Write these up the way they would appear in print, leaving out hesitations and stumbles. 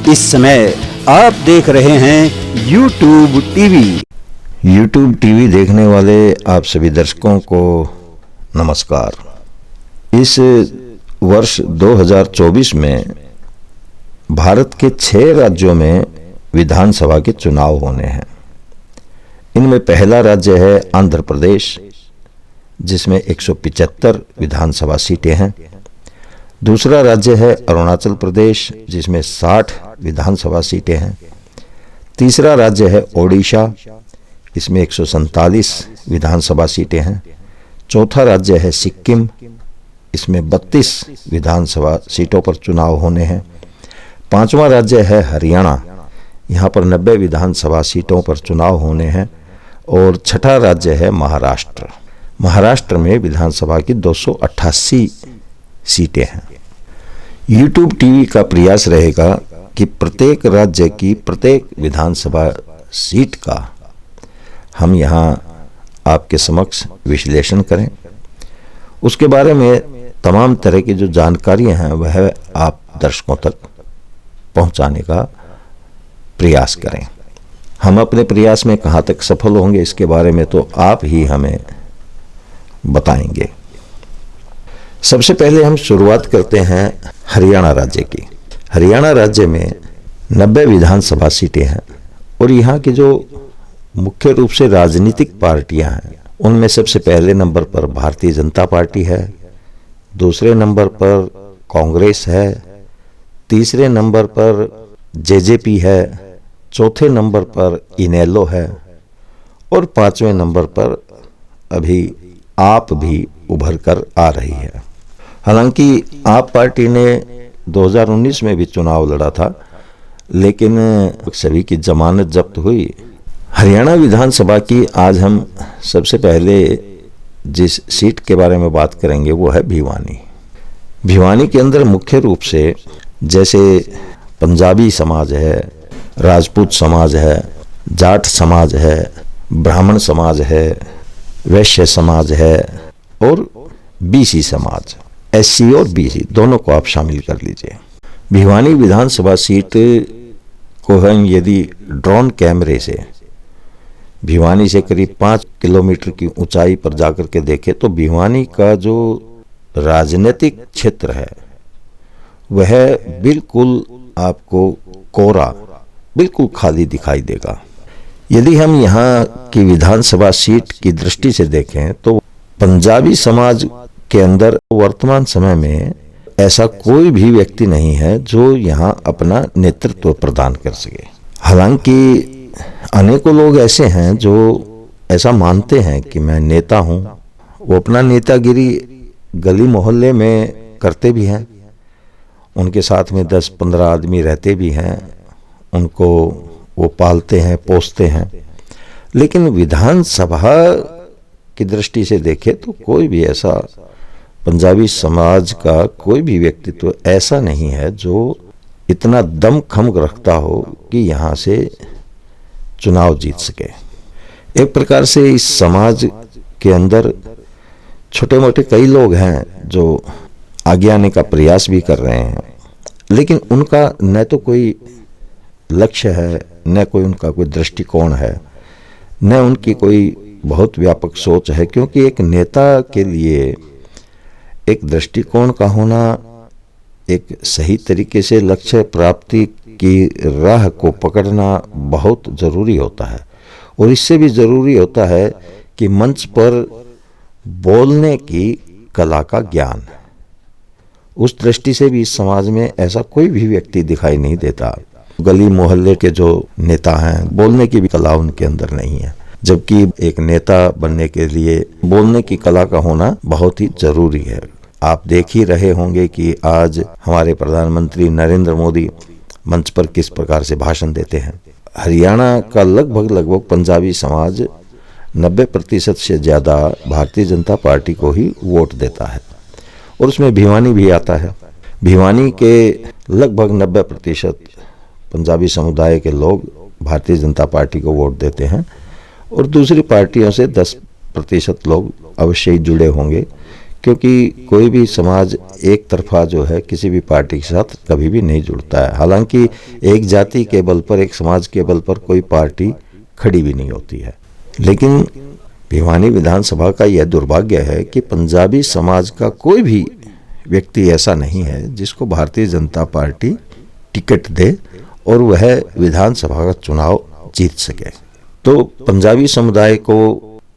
इस समय आप देख रहे हैं YouTube टीवी। YouTube टीवी देखने वाले आप सभी दर्शकों को नमस्कार। इस वर्ष 2024 में भारत के 6 राज्यों में विधानसभा के चुनाव होने हैं। इनमें पहला राज्य है आंध्र प्रदेश, जिसमें 175 विधानसभा सीटें हैं। दूसरा राज्य है अरुणाचल प्रदेश, जिसमें 60 विधानसभा सीटें हैं। तीसरा राज्य है ओडिशा, इसमें 147 विधानसभा सीटें हैं। चौथा राज्य है सिक्किम, इसमें 32 विधानसभा सीटों पर चुनाव होने हैं। पांचवा राज्य है हरियाणा, यहाँ पर 90 विधानसभा सीटों पर चुनाव होने हैं। और छठा राज्य है महाराष्ट्र। महाराष्ट्र में विधानसभा की 288 सीटें हैं। YouTube टीवी का प्रयास रहेगा कि प्रत्येक राज्य की प्रत्येक विधानसभा सीट का हम यहाँ आपके समक्ष विश्लेषण करें। उसके बारे में तमाम तरह की जो जानकारियां हैं वह आप दर्शकों तक पहुंचाने का प्रयास करें। हम अपने प्रयास में कहाँ तक सफल होंगे इसके बारे में तो आप ही हमें बताएंगे। सबसे पहले हम शुरुआत करते हैं हरियाणा राज्य की। हरियाणा राज्य में 90 विधानसभा सीटें हैं और यहाँ की जो मुख्य रूप से राजनीतिक पार्टियां हैं उनमें सबसे पहले नंबर पर भारतीय जनता पार्टी है, दूसरे नंबर पर कांग्रेस है, तीसरे नंबर पर जेजेपी है, चौथे नंबर पर इनेलो है और पांचवें नंबर पर अभी आप भी उभर कर आ रही है। हालांकि आप पार्टी ने 2019 में भी चुनाव लड़ा था, लेकिन सभी की जमानत जब्त हुई। हरियाणा विधानसभा की आज हम सबसे पहले जिस सीट के बारे में बात करेंगे वो है भिवानी। भिवानी के अंदर मुख्य रूप से जैसे पंजाबी समाज है, राजपूत समाज है, जाट समाज है, ब्राह्मण समाज है, वैश्य समाज है और बीसी समाज, एससी और बीसी दोनों को आप शामिल कर लीजिए। भिवानी विधानसभा सीट को हम यदि ड्रोन कैमरे से भिवानी से करीब 5 किलोमीटर की ऊंचाई पर जाकर के देखें तो भिवानी का जो राजनीतिक क्षेत्र है वह बिल्कुल आपको कोरा, बिल्कुल खाली दिखाई देगा। यदि हम यहाँ की विधानसभा सीट की दृष्टि से देखें तो पंजाबी समाज के अंदर वर्तमान समय में ऐसा कोई भी व्यक्ति नहीं है जो यहाँ अपना नेतृत्व प्रदान कर सके। हालांकि अनेकों लोग ऐसे हैं जो ऐसा मानते हैं कि मैं नेता हूँ, वो अपना नेतागिरी गली मोहल्ले में करते भी हैं, उनके साथ में 10-15 आदमी रहते भी हैं, उनको वो पालते हैं, पोसते हैं। लेकिन विधानसभा की दृष्टि से देखें तो कोई भी ऐसा पंजाबी समाज का कोई भी व्यक्तित्व ऐसा नहीं है जो इतना दमखम रखता हो कि यहाँ से चुनाव जीत सके। एक प्रकार से इस समाज के अंदर छोटे मोटे कई लोग हैं जो आगे आने का प्रयास भी कर रहे हैं, लेकिन उनका न तो कोई लक्ष्य है, न कोई उनका कोई दृष्टिकोण है, न उनकी कोई बहुत व्यापक सोच है। क्योंकि एक नेता के लिए एक दृष्टिकोण का होना, एक सही तरीके से लक्ष्य प्राप्ति की राह को पकड़ना बहुत ज़रूरी होता है। और इससे भी ज़रूरी होता है कि मंच पर बोलने की कला का ज्ञान। उस दृष्टि से भी इस समाज में ऐसा कोई भी व्यक्ति दिखाई नहीं देता। गली मोहल्ले के जो नेता हैं, बोलने की भी कला उनके अंदर नहीं है, जबकि एक नेता बनने के लिए बोलने की कला का होना बहुत ही जरूरी है। आप देख ही रहे होंगे कि आज हमारे प्रधानमंत्री नरेंद्र मोदी मंच पर किस प्रकार से भाषण देते हैं। हरियाणा का लगभग पंजाबी समाज 90% से ज़्यादा भारतीय जनता पार्टी को ही वोट देता है और उसमें भिवानी भी आता है। भिवानी के लगभग 90% पंजाबी समुदाय के लोग भारतीय जनता पार्टी को वोट देते हैं और दूसरी पार्टियों से 10% लोग अवश्य ही जुड़े होंगे, क्योंकि कोई भी समाज एक तरफा जो है किसी भी पार्टी के साथ कभी भी नहीं जुड़ता है। हालांकि एक जाति के बल पर, एक समाज के बल पर कोई पार्टी खड़ी भी नहीं होती है। लेकिन भिवानी विधानसभा का यह दुर्भाग्य है कि पंजाबी समाज का कोई भी व्यक्ति ऐसा नहीं है जिसको भारतीय जनता पार्टी टिकट दे और वह विधानसभा का चुनाव जीत सके। तो पंजाबी समुदाय को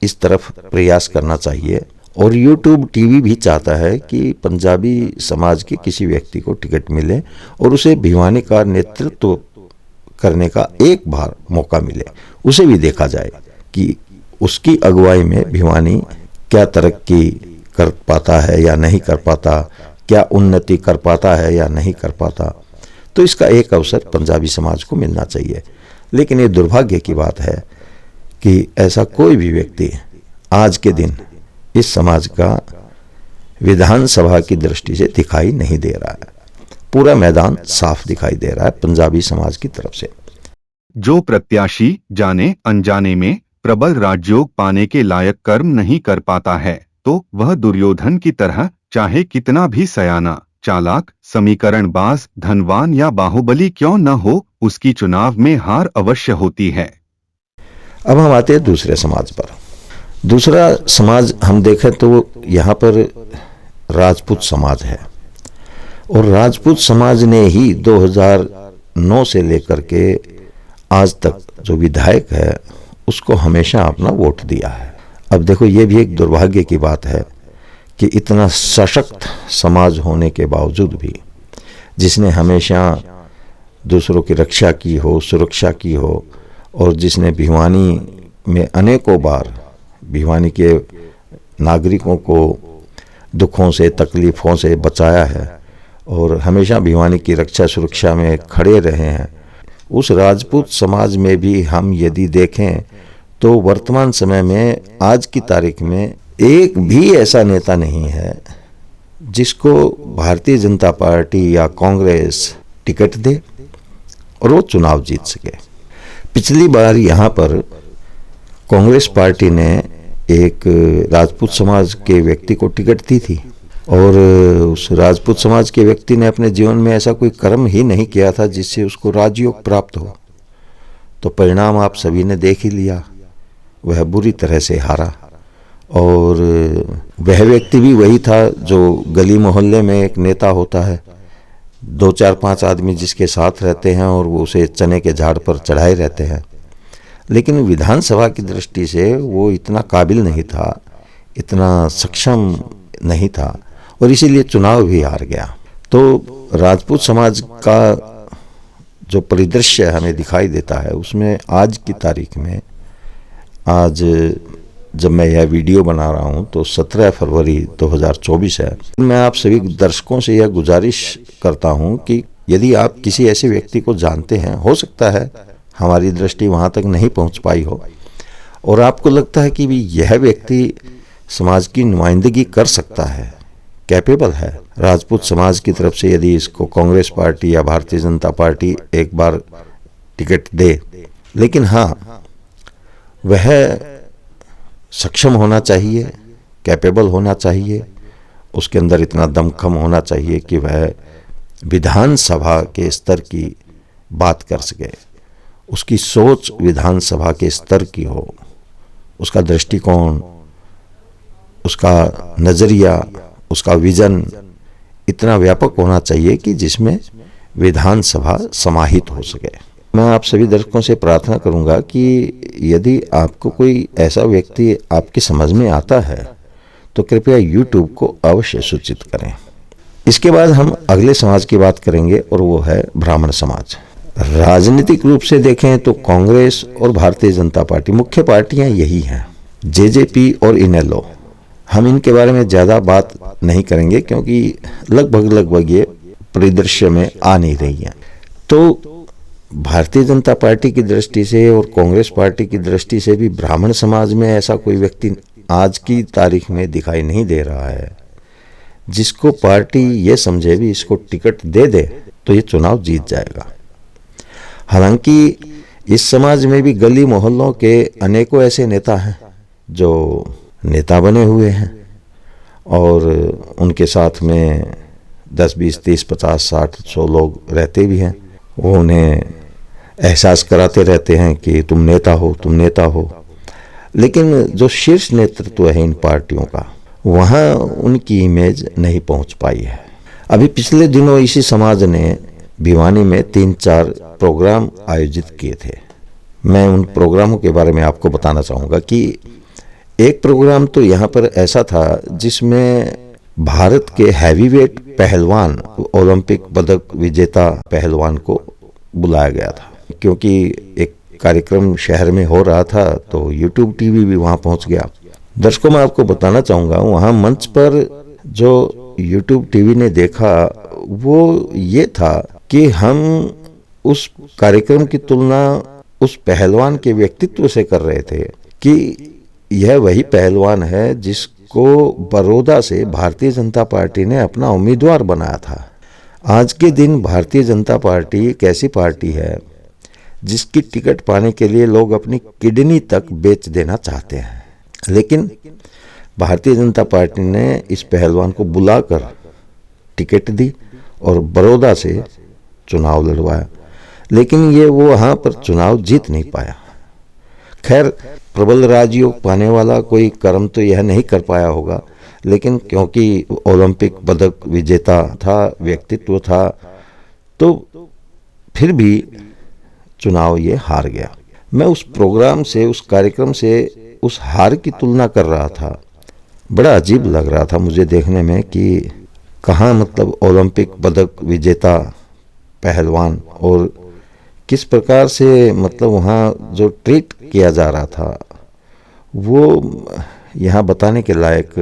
इस तरफ प्रयास करना चाहिए और यूट्यूब टीवी भी चाहता है कि पंजाबी समाज के किसी व्यक्ति को टिकट मिले और उसे भिवानी का नेतृत्व करने का एक बार मौका मिले, उसे भी देखा जाए कि उसकी अगुवाई में भिवानी क्या तरक्की कर पाता है या नहीं कर पाता, क्या उन्नति कर पाता है या नहीं कर पाता। तो इसका एक अवसर पंजाबी समाज को मिलना चाहिए। लेकिन ये दुर्भाग्य की बात है कि ऐसा कोई भी व्यक्ति आज के दिन इस समाज का विधानसभा की दृष्टि से दिखाई नहीं दे रहा है। पूरा मैदान साफ दिखाई दे रहा है पंजाबी समाज की तरफ से। जो प्रत्याशी जाने अनजाने में प्रबल राजयोग पाने के लायक कर्म नहीं कर पाता है तो वह दुर्योधन की तरह चाहे कितना भी सयाना, चालाक, समीकरणबाज, धनवान या बाहुबली क्यों न हो, उसकी चुनाव में हार अवश्य होती है। अब हम आते हैं दूसरे समाज पर। दूसरा समाज हम देखें तो यहाँ पर राजपूत समाज है और राजपूत समाज ने ही 2009 से लेकर के आज तक जो विधायक है उसको हमेशा अपना वोट दिया है। अब देखो, ये भी एक दुर्भाग्य की बात है कि इतना सशक्त समाज होने के बावजूद भी, जिसने हमेशा दूसरों की रक्षा की हो, सुरक्षा की हो और जिसने भिवानी में अनेकों बार भिवानी के नागरिकों को दुखों से, तकलीफ़ों से बचाया है और हमेशा भिवानी की रक्षा सुरक्षा में खड़े रहे हैं, उस राजपूत समाज में भी हम यदि देखें तो वर्तमान समय में, आज की तारीख में, एक भी ऐसा नेता नहीं है जिसको भारतीय जनता पार्टी या कांग्रेस टिकट दे और वो चुनाव जीत सके। पिछली बार यहाँ पर कांग्रेस पार्टी ने एक राजपूत समाज के व्यक्ति को टिकट दी थी और उस राजपूत समाज के व्यक्ति ने अपने जीवन में ऐसा कोई कर्म ही नहीं किया था जिससे उसको राजयोग प्राप्त हो। तो परिणाम आप सभी ने देख ही लिया, वह बुरी तरह से हारा। और वह व्यक्ति भी वही था जो गली मोहल्ले में एक नेता होता है, 2 4 5 आदमी जिसके साथ रहते हैं और वो उसे चने के झाड़ पर चढ़ाए रहते हैं। लेकिन विधानसभा की दृष्टि से वो इतना काबिल नहीं था, इतना सक्षम नहीं था और इसीलिए चुनाव भी हार गया। तो राजपूत समाज का जो परिदृश्य हमें दिखाई देता है उसमें आज की तारीख में, आज जब मैं यह वीडियो बना रहा हूं तो 17 फरवरी 2024 है। मैं आप सभी दर्शकों से यह गुजारिश करता हूं कि यदि आप किसी ऐसे व्यक्ति को जानते हैं, हो सकता है हमारी दृष्टि वहां तक नहीं पहुंच पाई हो और आपको लगता है कि भी यह व्यक्ति समाज की नुमाइंदगी कर सकता है, कैपेबल है, राजपूत समाज की तरफ से यदि इसको कांग्रेस पार्टी या भारतीय जनता पार्टी एक बार टिकट दे, लेकिन हाँ वह सक्षम होना चाहिए, कैपेबल होना चाहिए, उसके अंदर इतना दमखम होना चाहिए कि वह विधानसभा के स्तर की बात कर सके, उसकी सोच विधानसभा के स्तर की हो, उसका दृष्टिकोण, उसका नज़रिया, उसका विजन इतना व्यापक होना चाहिए कि जिसमें विधानसभा समाहित हो सके। मैं आप सभी दर्शकों से प्रार्थना करूंगा कि यदि आपको कोई ऐसा व्यक्ति आपकी समझ में आता है तो कृपया YouTube को अवश्य सूचित करें। इसके बाद हम अगले समाज की बात करेंगे और वो है ब्राह्मण समाज। राजनीतिक रूप से देखें तो कांग्रेस और भारतीय जनता पार्टी मुख्य पार्टियां यही हैं, जेजेपी और इनेलो। हम इनके बारे में ज़्यादा बात नहीं करेंगे क्योंकि लगभग ये परिदृश्य में आ नहीं रही हैं। तो भारतीय जनता पार्टी की दृष्टि से और कांग्रेस पार्टी की दृष्टि से भी ब्राह्मण समाज में ऐसा कोई व्यक्ति आज की तारीख में दिखाई नहीं दे रहा है जिसको पार्टी ये समझे भी इसको टिकट दे दे तो ये चुनाव जीत जाएगा। हालांकि इस समाज में भी गली मोहल्लों के अनेकों ऐसे नेता हैं जो नेता बने हुए हैं और उनके साथ में 10, 20, 30, 50, 60, 100 लोग रहते भी हैं। वो उन्हें एहसास कराते रहते हैं कि तुम नेता हो, तुम नेता हो। लेकिन जो शीर्ष नेतृत्व है इन पार्टियों का, वहाँ उनकी इमेज नहीं पहुँच पाई है। अभी पिछले दिनों इसी समाज ने भिवानी में 3-4 प्रोग्राम आयोजित किए थे। मैं उन प्रोग्रामों के बारे में आपको बताना चाहूँगा कि एक प्रोग्राम तो यहाँ पर ऐसा था जिसमें भारत के हैवीवेट पहलवान, ओलंपिक पदक विजेता पहलवान को बुलाया गया था। क्योंकि एक कार्यक्रम शहर में हो रहा था तो YouTube TV भी वहाँ पहुँच गया। दर्शकों, मैं आपको बताना चाहूँगा, वहाँ मंच पर जो YouTube TV ने देखा वो ये था कि हम उस कार्यक्रम की तुलना उस पहलवान के व्यक्तित्व से कर रहे थे कि यह वही पहलवान है जिसको बड़ौदा से भारतीय जनता पार्टी ने अपना उम्मीदवार बनाया था। आज के दिन भारतीय जनता पार्टी एक ऐसी पार्टी है जिसकी टिकट पाने के लिए लोग अपनी किडनी तक बेच देना चाहते हैं। लेकिन भारतीय जनता पार्टी ने इस पहलवान को बुलाकर टिकट दी और बड़ौदा से चुनाव लड़वाया। लेकिन ये वो वहाँ पर चुनाव जीत नहीं पाया। खैर, प्रबल राजयोग पाने वाला कोई कर्म तो यह नहीं कर पाया होगा, लेकिन क्योंकि ओलंपिक पदक विजेता था, व्यक्तित्व था, तो फिर भी चुनाव ये हार गया। मैं उस प्रोग्राम से, उस कार्यक्रम से उस हार की तुलना कर रहा था। बड़ा अजीब लग रहा था मुझे देखने में कि कहाँ मतलब ओलंपिक पदक विजेता पहलवान और किस प्रकार से मतलब वहाँ जो ट्रीट किया जा रहा था वो यहाँ बताने के लायक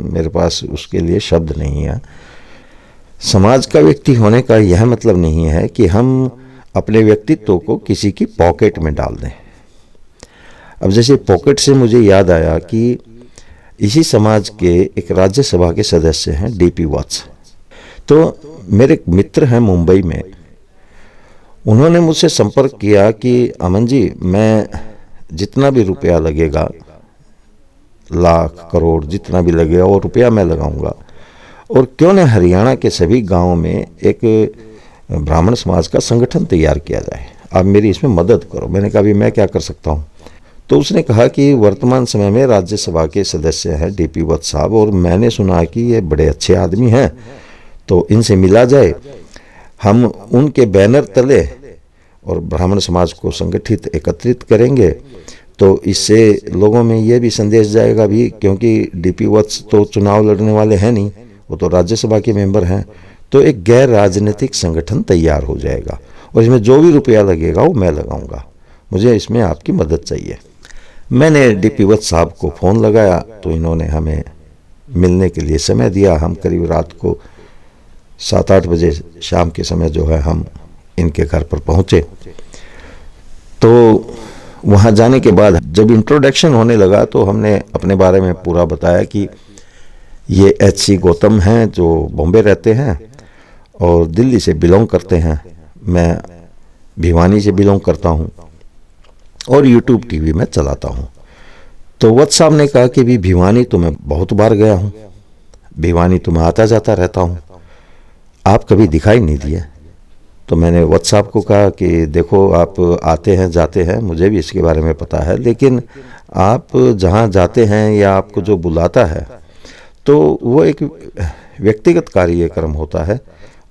मेरे पास उसके लिए शब्द नहीं है। समाज का व्यक्ति होने का यह मतलब नहीं है कि हम अपने व्यक्तित्व को किसी की पॉकेट में डाल दें। अब जैसे पॉकेट से मुझे याद आया कि इसी समाज के एक राज्यसभा के सदस्य हैं डीपी वत्स। तो मेरे एक मित्र हैं मुंबई में, उन्होंने मुझसे संपर्क किया कि अमन जी, मैं जितना भी रुपया लगेगा, लाख करोड़ जितना भी लगेगा वो रुपया मैं लगाऊंगा, और क्यों न हरियाणा के सभी गांवों में एक ब्राह्मण समाज का संगठन तैयार किया जाए, आप मेरी इसमें मदद करो। मैंने कहा भी मैं क्या कर सकता हूँ। तो उसने कहा कि वर्तमान समय में राज्यसभा के सदस्य हैं डीपी वत्स साहब, और मैंने सुना कि ये बड़े अच्छे आदमी हैं, तो इनसे मिला जाए, हम उनके बैनर तले और ब्राह्मण समाज को संगठित एकत्रित करेंगे, तो इससे लोगों में ये भी संदेश जाएगा भी, क्योंकि डीपी वत्स तो चुनाव लड़ने वाले हैं नहीं, वो तो राज्यसभा के मेंबर हैं, तो एक गैर राजनीतिक संगठन तैयार हो जाएगा और इसमें जो भी रुपया लगेगा वो मैं लगाऊंगा, मुझे इसमें आपकी मदद चाहिए। मैंने डीपी वत्स साहब को फ़ोन लगाया तो इन्होंने हमें मिलने के लिए समय दिया। हम करीब रात को 7-8 बजे शाम के समय जो है हम इनके घर पर पहुँचे। तो वहाँ जाने के बाद जब इंट्रोडक्शन होने लगा तो हमने अपने बारे में पूरा बताया कि ये HC गौतम हैं जो बॉम्बे रहते हैं और दिल्ली से बिलोंग करते हैं, मैं भिवानी से बिलोंग करता हूँ और YouTube TV में चलाता हूँ। तो वत्स साहब ने कहा कि भी भिवानी तो मैं बहुत बार गया हूँ, भिवानी तो मैं आता जाता रहता हूँ, आप कभी दिखाई नहीं दिए। तो मैंने वत्स साहब को कहा कि देखो, आप आते हैं जाते हैं, मुझे भी इसके बारे में पता है, लेकिन आप जहाँ जाते हैं या आपको जो बुलाता है तो वो एक व्यक्तिगत कार्यक्रम होता है,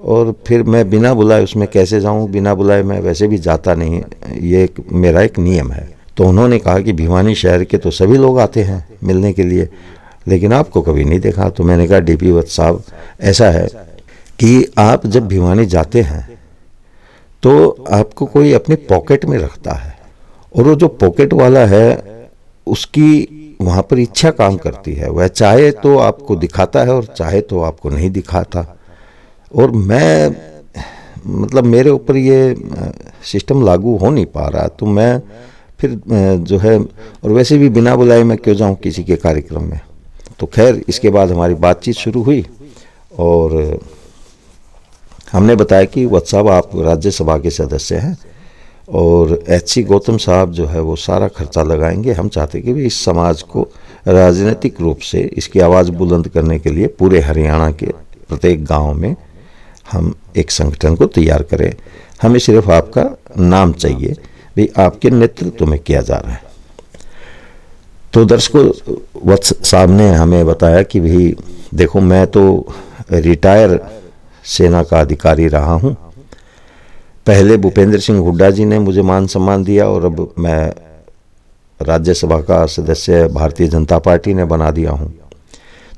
और फिर मैं बिना बुलाए उसमें कैसे जाऊं, बिना बुलाए मैं वैसे भी जाता नहीं, ये मेरा एक नियम है। तो उन्होंने कहा कि भिवानी शहर के तो सभी लोग आते हैं मिलने के लिए, लेकिन आपको कभी नहीं देखा। तो मैंने कहा डीपी वत्स साहब, ऐसा है कि आप जब भिवानी जाते हैं तो आपको कोई अपने पॉकेट में रखता है, और वो जो पॉकेट वाला है उसकी वहाँ पर इच्छा काम करती है, वह चाहे तो आपको दिखाता है और चाहे तो आपको नहीं दिखाता। और मैं मतलब मेरे ऊपर ये सिस्टम लागू हो नहीं पा रहा, तो मैं फिर जो है, और वैसे भी बिना बुलाए मैं क्यों जाऊँ किसी के कार्यक्रम में। तो खैर इसके बाद हमारी बातचीत शुरू हुई और हमने बताया कि वत्स साहब आप राज्यसभा के सदस्य हैं और HC गौतम साहब जो है वो सारा खर्चा लगाएंगे, हम चाहते कि भी इस समाज को राजनीतिक रूप से इसकी आवाज़ बुलंद करने के लिए पूरे हरियाणा के प्रत्येक गांव में हम एक संगठन को तैयार करें। हमें सिर्फ आपका नाम चाहिए, भाई आपके नेतृत्व में किया जा रहा है। तो दर्शकों, वत्स साहब ने हमें बताया कि भाई देखो, मैं तो रिटायर सेना का अधिकारी रहा हूँ। पहले भूपेंद्र सिंह हुड्डा जी ने मुझे मान सम्मान दिया और अब मैं राज्यसभा का सदस्य भारतीय जनता पार्टी ने बना दिया हूँ।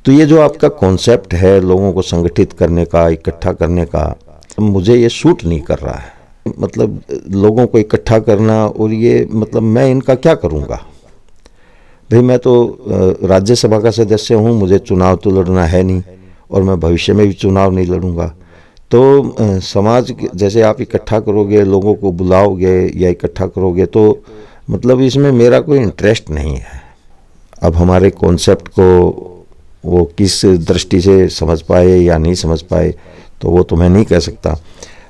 तो ये जो आपका कॉन्सेप्ट है लोगों को संगठित करने का, इकट्ठा करने का, मुझे ये सूट नहीं कर रहा है। मतलब लोगों को इकट्ठा करना, और ये मतलब मैं इनका क्या करूँगा? भाई मैं तो राज्यसभा का सदस्य हूँ, मुझे चुनाव तो लड़ना है नहीं और मैं भविष्य में भी चुनाव नहीं लड़ूंगा। तो समाज जैसे आप इकट्ठा करोगे, लोगों को बुलाओगे या इकट्ठा करोगे, तो मतलब इसमें मेरा कोई इंटरेस्ट नहीं है। अब हमारे कॉन्सेप्ट को वो किस दृष्टि से समझ पाए या नहीं समझ पाए तो वो तो मैं नहीं कह सकता,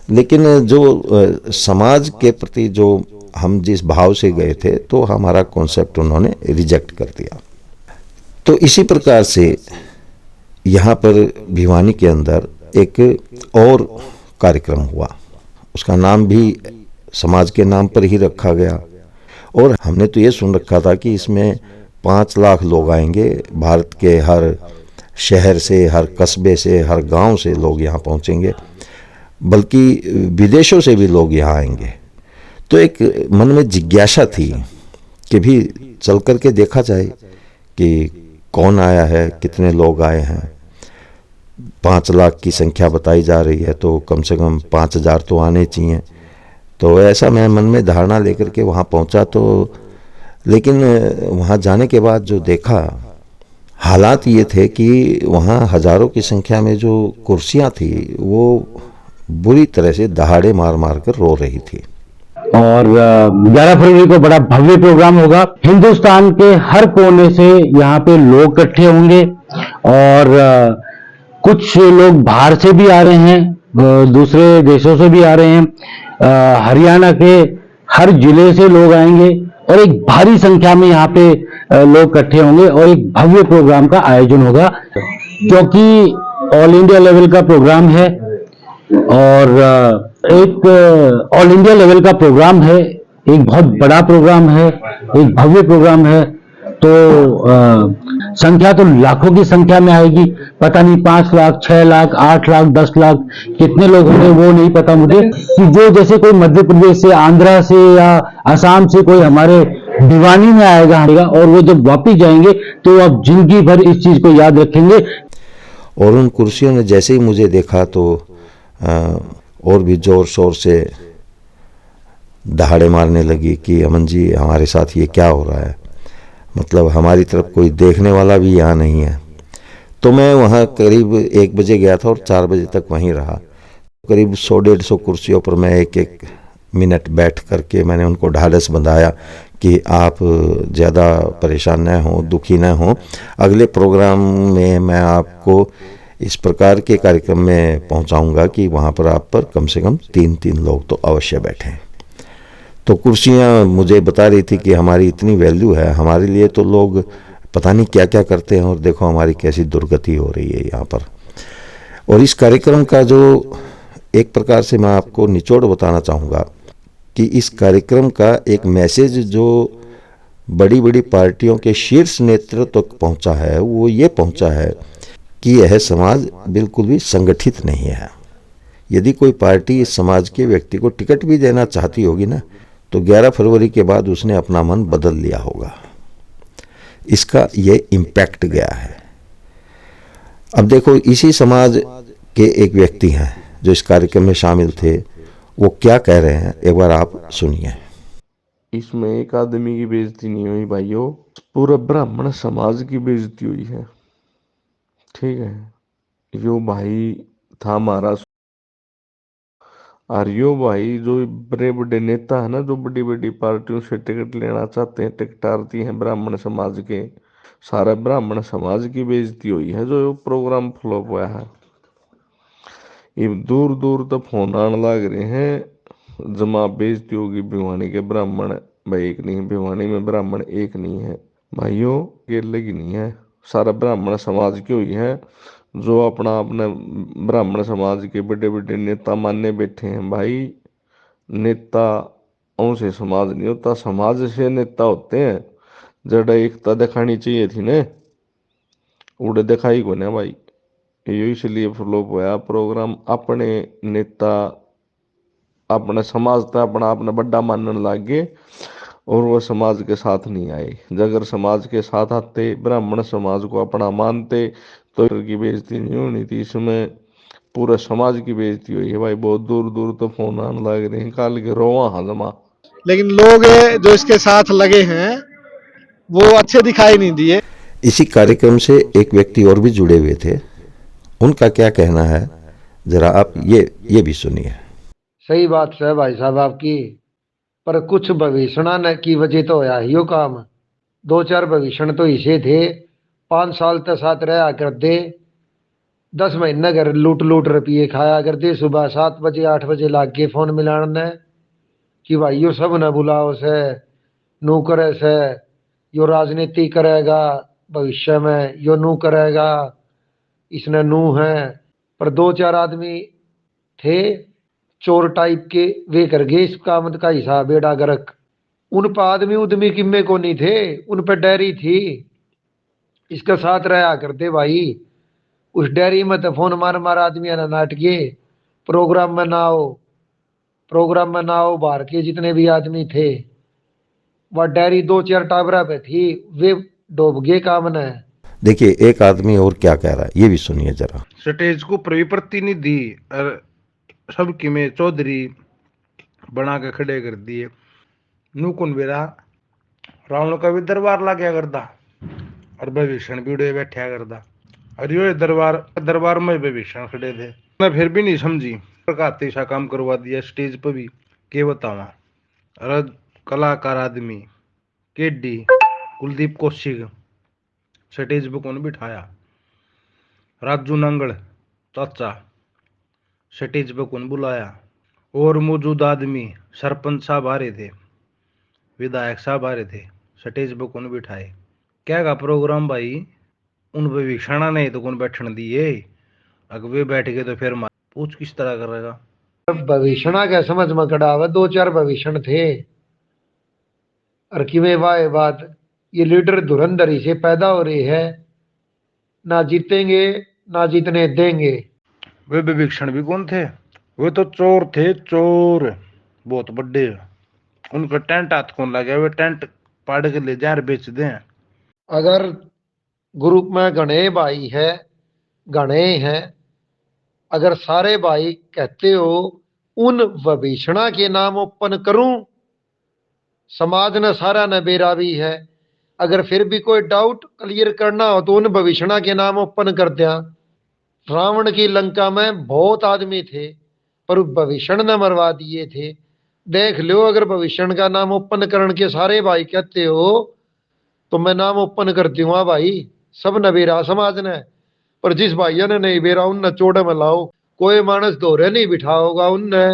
लेकिन जो समाज के प्रति जो हम जिस भाव से गए थे तो हमारा कॉन्सेप्ट उन्होंने रिजेक्ट कर दिया। तो इसी प्रकार से यहाँ पर भिवानी के अंदर एक और कार्यक्रम हुआ, उसका नाम भी समाज के नाम पर ही रखा गया। और हमने तो ये सुन रखा था कि इसमें 5 लाख लोग आएंगे, भारत के हर शहर से, हर कस्बे से, हर गांव से लोग यहाँ पहुँचेंगे, बल्कि विदेशों से भी लोग यहाँ आएंगे। तो एक मन में जिज्ञासा थी कि भी चल कर के देखा जाए कि कौन आया है, कितने लोग आए हैं। 5 लाख की संख्या बताई जा रही है, तो कम से कम 5,000 तो आने चाहिए। तो ऐसा मैं मन में धारणा लेकर के वहाँ पहुँचा। तो लेकिन वहाँ जाने के बाद जो देखा, हालात ये थे कि वहाँ हज़ारों की संख्या में जो कुर्सियाँ थी वो बुरी तरह से दहाड़े मार मार कर रो रही थी। और 11 फरवरी को बड़ा भव्य प्रोग्राम होगा। हिंदुस्तान के हर कोने से यहाँ पे लोग इकट्ठे होंगे और कुछ लोग बाहर से भी आ रहे हैं, दूसरे देशों से भी आ रहे हैं। हरियाणा के हर जिले से लोग आएंगे और एक भारी संख्या में यहाँ पे लोग इकट्ठे होंगे और एक भव्य प्रोग्राम का आयोजन होगा, क्योंकि ऑल इंडिया लेवल का प्रोग्राम है और एक ऑल इंडिया लेवल का प्रोग्राम है, एक बहुत बड़ा प्रोग्राम है, एक भव्य प्रोग्राम है। तो संख्या तो लाखों की संख्या में आएगी। पता नहीं 5 लाख, 6 लाख, 8 लाख, 10 लाख कितने लोग होंगे वो नहीं पता मुझे। कि जो जैसे कोई मध्य प्रदेश से, आंध्रा से या असम से कोई हमारे भिवानी में आएगा और वो जब वापिस जाएंगे तो अब जिंदगी भर इस चीज को याद रखेंगे। और उन कुर्सियों ने जैसे ही मुझे देखा तो और भी जोर शोर से दहाड़े मारने लगी कि अमन जी, हमारे साथ ये क्या हो रहा है, मतलब हमारी तरफ कोई देखने वाला भी यहाँ नहीं है। तो मैं वहाँ करीब 1 बजे गया था और 4 बजे तक वहीं रहा। करीब 100-150 कुर्सियों पर मैं 1-1 मिनट बैठ करके मैंने उनको ढाढ़स बंधाया कि आप ज़्यादा परेशान न हों, दुखी न हों। अगले प्रोग्राम में मैं आपको इस प्रकार के कार्यक्रम में पहुंचाऊंगा कि वहाँ पर आप पर कम से कम 3-3 लोग तो अवश्य बैठें। तो कुर्सियाँ मुझे बता रही थी कि हमारी इतनी वैल्यू है, हमारे लिए तो लोग पता नहीं क्या क्या करते हैं और देखो हमारी कैसी दुर्गति हो रही है यहाँ पर। और इस कार्यक्रम का जो एक प्रकार से मैं आपको निचोड़ बताना चाहूँगा कि इस कार्यक्रम का एक मैसेज जो बड़ी बड़ी पार्टियों के शीर्ष नेतृत्व तक पहुँचा है, वो ये पहुँचा है कि यह समाज बिल्कुल भी संगठित नहीं है। यदि कोई पार्टी इस समाज के व्यक्ति को टिकट भी देना चाहती होगी ना, तो 11 फरवरी के बाद उसने अपना मन बदल लिया होगा। इसका ये इम्पैक्ट गया है। अब देखो, इसी समाज के एक व्यक्ति हैं जो इस कार्यक्रम में शामिल थे, वो क्या कह रहे हैं, एक बार आप सुनिए। इसमें एक आदमी की बेइज्जती नहीं हुई भाइयों, पूरा ब्राह्मण समाज की बेइज्जती हुई है। ठीक है, यो भाई था हमारा, और यो भाई जो बड़े बड़े नेता है ना, जो बड़ी बड़ी पार्टियों से टिकट लेना चाहते हैं, टिकट आती हैं ब्राह्मण समाज के, सारा ब्राह्मण समाज की बेइज्जती हुई है जो प्रोग्राम फ्लॉप हुआ है। ये दूर दूर तक फोन आने लग रहे हैं, जमा बेइज्जती होगी भिवानी के ब्राह्मण भाई एक नहीं, भिवानी में ब्राह्मण एक नहीं है। भाइयों ये लगी नहीं है, सारा ब्राह्मण समाज की हुई है, जो अपना अपने ब्राह्मण समाज के बड़े बड़े नेता मानने बैठे हैं। भाई नेताओं से समाज नहीं होता, समाज से नेता होते हैं। जड़ा एकता दिखानी चाहिए थी ने, उड़े दिखाई को ना भाई। ये इसलिए फ्लॉप होया प्रोग्राम। अपने नेता अपने समाज तक अपना अपना बड़ा मानने लग गए और वो समाज के साथ नहीं आए। अगर समाज के साथ आते, ब्राह्मण समाज को अपना मानते, तो की बेइज्जती नहीं होनी थी। इसमें पूरे समाज की बेइज्जती हुई है भाई। बहुत दूर दूर तो फोन आने लग रहे हैं, काल के रोवा हजमा। लेकिन लोग जो इसके साथ लगे हैं वो अच्छे दिखाई नहीं दिए। इसी कार्यक्रम से एक व्यक्ति और भी जुड़े हुए थे, उनका क्या कहना है जरा आप ये भी सुनिए। सही बात है भाई साहब आपकी, पर कुछ भविष्यणा न की वजह तो होया ही यो काम। 2-4 भविष्यण तो इसे थे, 5 साल तक साथ रहा करते, 10 महीने घर लूट लूट रुपये खाया करते। सुबह 7 बजे 8 बजे लाग के फोन मिलाने कि भाई यो सब न बुलाओ से, नू करे से, यो राजनीति करेगा भविष्य में, यो नू करेगा, इसने नू है। पर 2-4 आदमी थे चोर टाइप के, वे कर गए इस काम का हिसाब बेड़ा गर्क। उन पर आदमी उदमी किम्मे को नहीं थे, उन पर डेयरी थी, इसके साथ रहा करते भाई। उस डेयरी में तो फोन मार मार आदमी ने नाट के प्रोग्राम में ना आओ, प्रोग्राम में ना आओ। बाहर के जितने भी आदमी थे, वह डेयरी 2-4 टाबरा पे थी, वे डूब गए काम ने। देखिए एक आदमी और क्या कह रहा है, ये भी सुनिए जरा। स्टेज को प्रतिनिधि और सबकी में चौधरी बना के खड़े कर दिए। नुकुन बेरा रावण का भी दरबार ला गया करता और विभीषण भी उड़े बैठा करता, और यो दरबार में विभीषण खड़े थे। मैं फिर भी नहीं समझी, प्रकार सा काम करवा दिया स्टेज पर भी, के बतावा। और कलाकार आदमी केडी कुलदीप कौशिक स्टेज पर कौन बिठाया, राजू नंगल चाचा स्टेज पर कौन बुलाया, और मौजूद आदमी सरपंच साहब आ रहे थे, विधायक साहब आ रहे थे, स्टेज पर कौन बिठाए। क्या का प्रोग्राम भाई, उन विभीषणा ने तो कौन बैठने दिए, अगर वे बैठ गए तो फिर पूछ किस तरह करेगा। भविष्यणा के समझ में कड़ा हुआ, 2-4 भविष्यण थे। और किमें वाह बात, ये लीडर धुरंधरी से पैदा हो रही है, ना जीतेंगे ना जीतने देंगे। वे विभीषण भी कौन थे, वे तो चोर थे, चोर बहुत बड़े। उनका टेंट हाथ कौन लगे, वे टेंट पाड़ के ले जाए बेच दें। अगर ग्रुप में घने भाई है, घने हैं, अगर सारे भाई कहते हो उन विभीषणा के नाम ओपन करूं, समाज ने सारा न बेरा भी है। अगर फिर भी कोई डाउट क्लियर करना हो तो उन विभीषणा के नाम ओपन कर दिया। रावण की लंका में बहुत आदमी थे, पर विभीषण ने मरवा दिए थे। देख लो, अगर विभीषण का नाम ओपन करने के सारे भाई कहते हो तो मैं नाम ओपन कर दूंगा भाई। सब न बेरा समाज ने, पर जिस भाइयों ने नहीं बेरा उनने चोड़े में लाओ। कोई मानस दोहरे नहीं बिठाओगा उनने,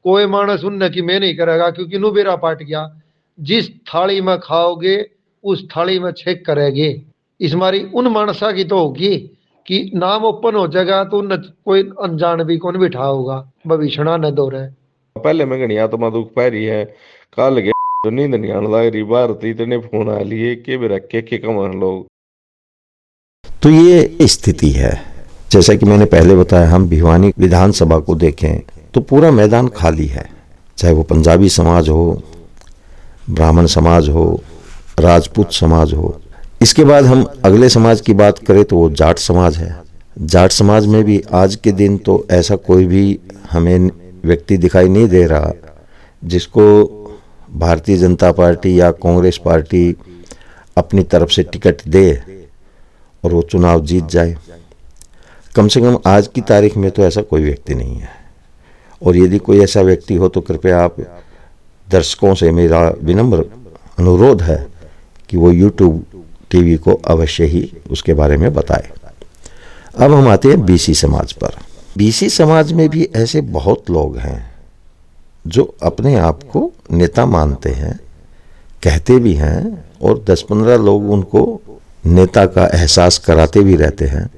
कोई मानस उनने की मैं नहीं करेगा, क्योंकि नु बेरा पाट गया। जिस थाली में खाओगे उस थाली में छेक करेंगे। इस मारी उन मानसा की तो होगी कि नाम ओपन हो जाएगा तो उन कोई अनजान भी कौन बिठा होगा, विभीषणा न दो रहे। पहले में घनी आत्मा दुख पा रही है, काल के तो नींद नहीं आने लग रही, बाहर तो इतने फोन आ लिए के भी रखे के कमान लोग। तो ये स्थिति है। जैसा कि मैंने पहले बताया, हम भिवानी विधानसभा को देखें तो पूरा मैदान खाली है, चाहे वो पंजाबी समाज हो, ब्राह्मण समाज हो, राजपूत समाज हो। इसके बाद हम अगले समाज की बात करें तो वो जाट समाज है। जाट समाज में भी आज के दिन तो ऐसा कोई भी हमें व्यक्ति दिखाई नहीं दे रहा जिसको भारतीय जनता पार्टी या कांग्रेस पार्टी अपनी तरफ से टिकट दे और वो चुनाव जीत जाए। कम से कम आज की तारीख में तो ऐसा कोई व्यक्ति नहीं है। और यदि कोई ऐसा व्यक्ति हो तो कृपया आप दर्शकों से मेरा विनम्र अनुरोध है कि वो YouTube टीवी को अवश्य ही उसके बारे में बताए। अब हम आते हैं बीसी समाज पर। बीसी समाज में भी ऐसे बहुत लोग हैं जो अपने आप को नेता मानते हैं, कहते भी हैं और 10-15 लोग उनको नेता का एहसास कराते भी रहते हैं,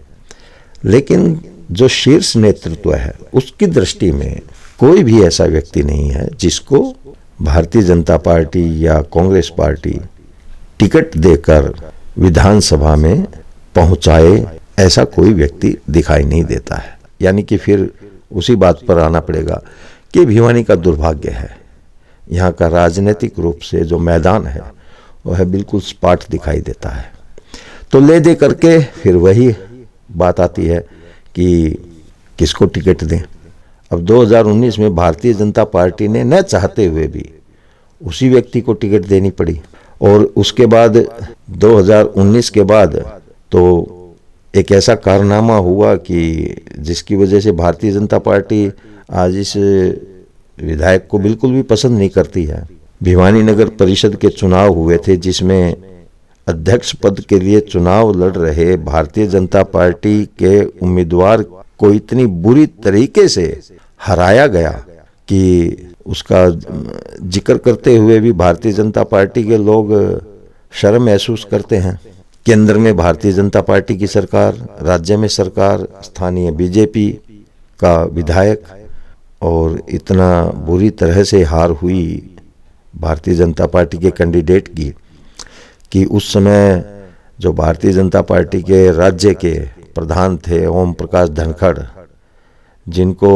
लेकिन जो शीर्ष नेतृत्व है उसकी दृष्टि में कोई भी ऐसा व्यक्ति नहीं है जिसको भारतीय जनता पार्टी या कांग्रेस पार्टी टिकट देकर विधानसभा में पहुंचाए, ऐसा कोई व्यक्ति दिखाई नहीं देता है। यानी कि फिर उसी बात पर आना पड़ेगा कि भिवानी का दुर्भाग्य है, यहाँ का राजनीतिक रूप से जो मैदान है वह बिल्कुल सपाट दिखाई देता है। तो ले दे करके फिर वही बात आती है कि किसको टिकट दें। अब 2019 में भारतीय जनता पार्टी ने न चाहते हुए भी उसी व्यक्ति को टिकट देनी पड़ी, और उसके बाद 2019 के बाद तो एक ऐसा कारनामा हुआ कि जिसकी वजह से भारतीय जनता पार्टी आज इस विधायक को बिल्कुल भी पसंद नहीं करती है। भिवानी नगर परिषद के चुनाव हुए थे जिसमें अध्यक्ष पद के लिए चुनाव लड़ रहे भारतीय जनता पार्टी के उम्मीदवार को इतनी बुरी तरीके से हराया गया कि उसका जिक्र करते हुए भी भारतीय जनता पार्टी के लोग शर्म महसूस करते हैं। केंद्र में भारतीय जनता पार्टी की सरकार, राज्य में सरकार, स्थानीय बीजेपी का विधायक, और इतना बुरी तरह से हार हुई भारतीय जनता पार्टी के कैंडिडेट की कि उस समय जो भारतीय जनता पार्टी के राज्य के प्रधान थे ओम प्रकाश धनखड़, जिनको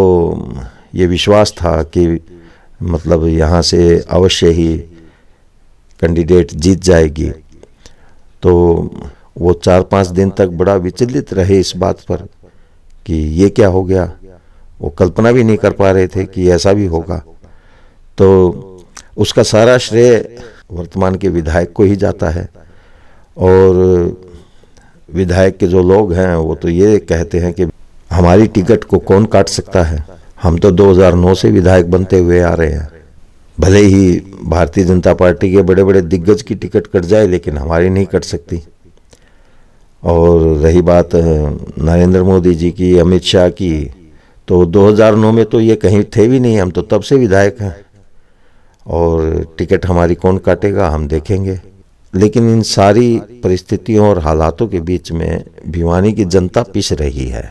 ये विश्वास था कि मतलब यहाँ से अवश्य ही कैंडिडेट जीत जाएगी, तो वो 4-5 दिन तक बड़ा विचलित रहे इस बात पर कि ये क्या हो गया। वो कल्पना भी नहीं कर पा रहे थे कि ऐसा भी होगा। तो उसका सारा श्रेय वर्तमान के विधायक को ही जाता है, और विधायक के जो लोग हैं वो तो ये कहते हैं कि हमारी टिकट को कौन काट सकता है, हम तो 2009 से विधायक बनते हुए आ रहे हैं, भले ही भारतीय जनता पार्टी के बड़े बड़े दिग्गज की टिकट कट जाए लेकिन हमारी नहीं कट सकती। और रही बात नरेंद्र मोदी जी की, अमित शाह की, तो 2009 में तो ये कहीं थे भी नहीं, हम तो तब से विधायक हैं और टिकट हमारी कौन काटेगा हम देखेंगे। लेकिन इन सारी परिस्थितियों और हालातों के बीच में भिवानी की जनता पिस रही है।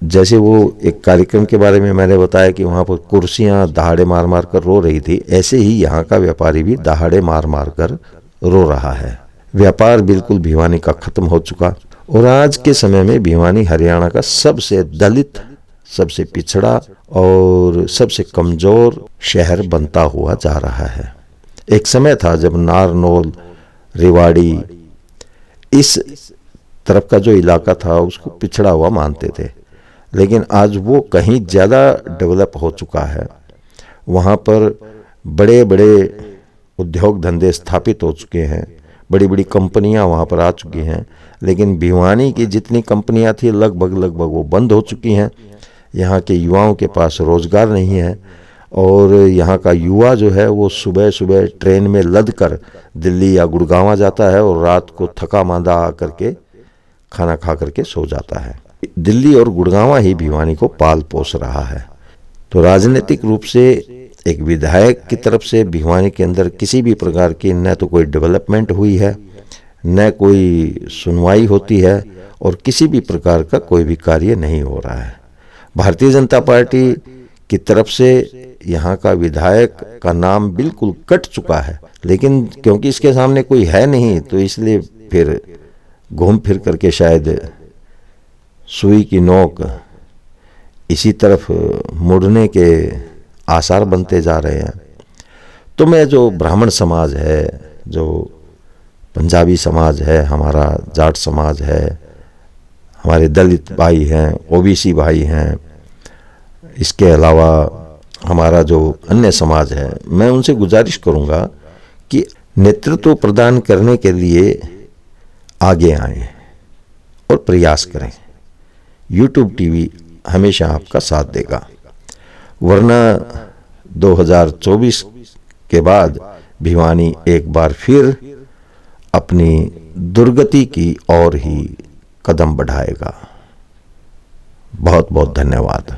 जैसे वो एक कार्यक्रम के बारे में मैंने बताया कि वहाँ पर कुर्सियाँ दहाड़े मार मार कर रो रही थी, ऐसे ही यहाँ का व्यापारी भी दहाड़े मार मार कर रो रहा है। व्यापार बिल्कुल भिवानी का खत्म हो चुका, और आज के समय में भिवानी हरियाणा का सबसे दलित, सबसे पिछड़ा और सबसे कमजोर शहर बनता हुआ जा रहा है। एक समय था जब नारनौल, रेवाड़ी, इस तरफ का जो इलाका था उसको पिछड़ा हुआ मानते थे, लेकिन आज वो कहीं ज़्यादा डेवलप हो चुका है। वहाँ पर बड़े बड़े उद्योग धंधे स्थापित हो चुके हैं, बड़ी बड़ी कंपनियाँ वहाँ पर आ चुकी हैं, लेकिन भिवानी की जितनी कंपनियाँ थी लगभग वो बंद हो चुकी हैं। यहाँ के युवाओं के पास रोज़गार नहीं है, और यहाँ का युवा जो है वो सुबह सुबह ट्रेन में लद कर दिल्ली या गुड़गांव जाता है और रात को थका मांदा आकर के खाना खा करके सो जाता है। दिल्ली और गुड़गांव ही भिवानी को पाल पोस रहा है। तो राजनीतिक रूप से एक विधायक की तरफ से भिवानी के अंदर किसी भी प्रकार की न तो कोई डेवलपमेंट हुई है, न कोई सुनवाई होती है, और किसी भी प्रकार का कोई भी कार्य नहीं हो रहा है। भारतीय जनता पार्टी की तरफ से यहाँ का विधायक का नाम बिल्कुल कट चुका है, लेकिन क्योंकि इसके सामने कोई है नहीं तो इसलिए फिर घूम फिर करके शायद सुई की नोक इसी तरफ मुड़ने के आसार बनते जा रहे हैं। तो मैं जो ब्राह्मण समाज है, जो पंजाबी समाज है, हमारा जाट समाज है, हमारे दलित भाई हैं, ओबीसी भाई हैं, इसके अलावा हमारा जो अन्य समाज है, मैं उनसे गुजारिश करूंगा कि नेतृत्व प्रदान करने के लिए आगे आएं और प्रयास करें। YouTube टीवी हमेशा आपका साथ देगा, वरना 2024 के बाद भिवानी एक बार फिर अपनी दुर्गति की ओर ही कदम बढ़ाएगा। बहुत बहुत धन्यवाद।